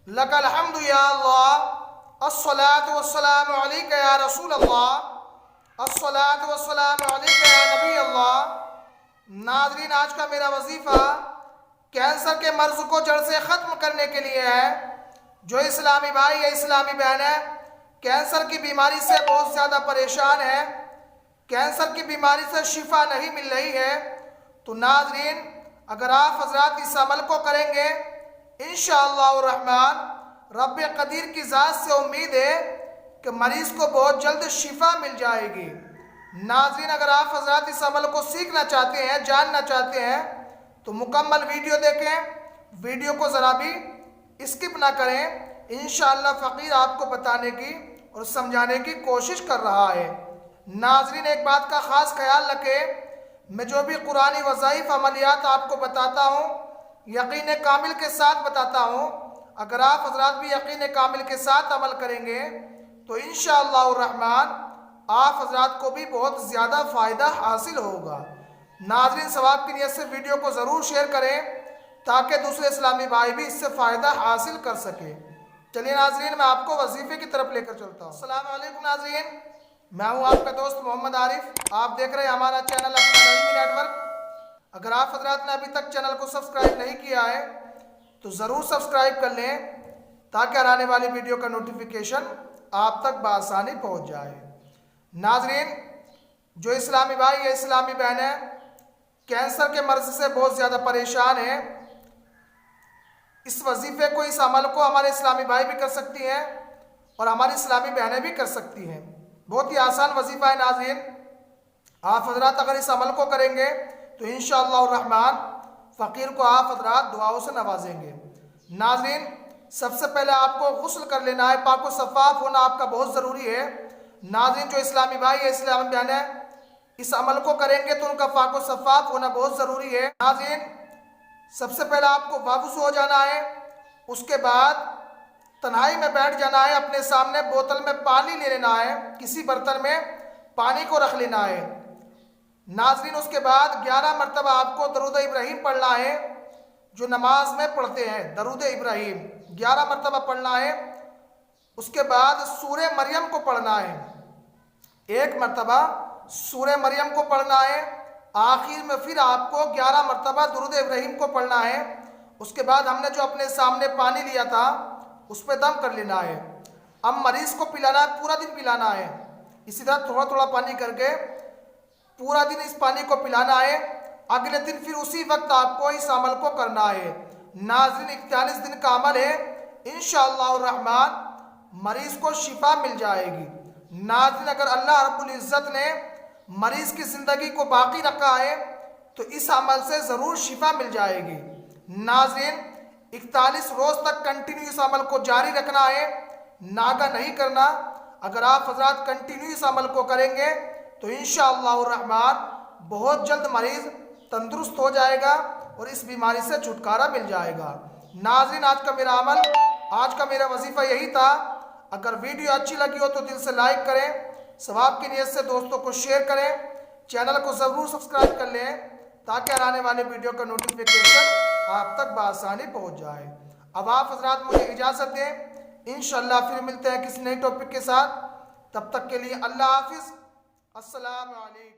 लकल हम्दु या अल्लाह, अस्सलातु वस्सलामु अलैका या रसूल अल्लाह, अस्सलातु वस्सलामु अलैका या नबी अल्लाह। नाज़रीन, आज का मेरा वजीफ़ा कैंसर के मर्ज़ को जड़ से ख़त्म करने के लिए है। जो इस्लामी भाई या इस्लामी बहन है कैंसर की बीमारी से बहुत ज़्यादा परेशान है, कैंसर की बीमारी से शिफा नहीं मिल रही है, तो नाज़रीन अगर आप हज़रात इस अमल को करेंगे इंशाअल्लाह रहमान रब कदीर की ज़ात से उम्मीद है कि मरीज़ को बहुत जल्द शिफा मिल जाएगी। नाज़रीन, अगर आप हज़रात इस अमल को सीखना चाहते हैं, जानना चाहते हैं, तो मुकम्मल वीडियो देखें, वीडियो को ज़रा भी स्किप ना करें। इंशाअल्लाह फ़कीर आपको बताने की और समझाने की कोशिश कर रहा है। नाज़रीन, एक बात का ख़ास ख्याल रखें, मैं जो भी कुरानी वज़ाइफ अमलियात आपको बताता हूँ यकीन कामिल के साथ बताता हूँ। अगर आप हज़रात भी यकीन कामिल के साथ अमल करेंगे तो इंशाअल्लाह रहमान आप हज़रात को भी बहुत ज़्यादा फ़ायदा हासिल होगा। नाज़रीन, सवाब की नियत से वीडियो को ज़रूर शेयर करें ताकि दूसरे इस्लामी भाई भी इससे फ़ायदा हासिल कर सके। चलिए नाज़रीन, मैं आपको वजीफ़े की तरफ लेकर चलता हूँ। अस्सलाम वालेकुम नाज़रीन, मैं हूँ आपका दोस्त मोहम्मद आरिफ। आप देख रहे हैं हमारा चैनल अपना नईमी नेटवर्क। अगर आप हज़रात ने अभी तक चैनल को सब्सक्राइब नहीं किया है तो ज़रूर सब्सक्राइब कर लें ताकि आने वाली वीडियो का नोटिफिकेशन आप तक बआसानी पहुँच जाए। नाज़रीन, जो इस्लामी भाई या इस्लामी बहन है कैंसर के मर्ज़ से बहुत ज़्यादा परेशान है, इस वजीफ़े को, इस अमल को हमारे इस्लामी भाई भी कर सकती हैं और हमारी इस्लामी बहनें भी कर सकती हैं। बहुत ही आसान वजीफ़ा है नाज़रीन। आप हज़रात अगर इस अमल को करेंगे तो इंशाअल्लाह रहमान फ़कीर को आप हज़रात दुआओं से नवाजेंगे। नाज़रीन, सबसे पहले आपको गुस्ल कर लेना है, पाक व शफ़ाफ़ होना आपका बहुत ज़रूरी है। नाज़रीन, जो इस्लामी भाई या इस्लामी बहन है इस अमल को करेंगे तो उनका पाक व शफ़ाफ़ होना बहुत ज़रूरी है। नाज़रीन, सबसे पहले आपको वाबुस हो जाना है, उसके बाद तन्हाई में बैठ जाना है, अपने सामने बोतल में पानी ले लेना है, किसी बर्तन में पानी को रख लेना है। नाज़रीन, उसके बाद 11 मरतबा आपको दरूद इब्राहीम पढ़ना है, जो नमाज में पढ़ते हैं दरूद इब्राहीम 11 मरतबा पढ़ना है। उसके बाद सूरे मरियम को पढ़ना है, 1 मरतबा सूरे मरियम को पढ़ना है। आखिर में फिर आपको 11 मरतबा दरूद इब्राहीम को पढ़ना है। उसके बाद हमने जो अपने सामने पानी लिया था उस पर दम कर लेना है। अब मरीज़ को पिलाना है, पूरा दिन पिलाना है। इसी तरह थोड़ा थोड़ा पानी करके पूरा दिन इस पानी को पिलाना है। अगले दिन फिर उसी वक्त आपको इस अमल को करना है। नाज़रीन, 41 दिन का अमल है, इंशाअल्लाह रहमान मरीज़ को शिफा मिल जाएगी। नाज़रीन, अगर अल्लाह रब्बुल इज़्ज़त ने मरीज़ की ज़िंदगी को बाकी रखा है तो इस अमल से ज़रूर शिफा मिल जाएगी। नाज़रीन, 41 रोज़ तक कंटिन्यू इस अमल को जारी रखना है, नागा नहीं करना। अगर आप हज़रात कंटिन्यू इस अमल को करेंगे तो इंशाअल्लाह रहमान बहुत जल्द मरीज़ तंदुरुस्त हो जाएगा और इस बीमारी से छुटकारा मिल जाएगा। नाज़रीन, आज का मेरा अमल, आज का मेरा वजीफ़ा यही था। अगर वीडियो अच्छी लगी हो तो दिल से लाइक करें, सवाब की नियत से दोस्तों को शेयर करें, चैनल को ज़रूर सब्सक्राइब कर लें ताकि आने वाले वीडियो का नोटिफिकेशन आप तक बआसानी पहुँच जाए। अब आप हज़रात मुझे इजाज़त दें, इंशाअल्लाह फिर मिलते हैं किसी नए टॉपिक के साथ। तब तक के लिए अल्लाह हाफिज़, अस्सलाम वालेकुम।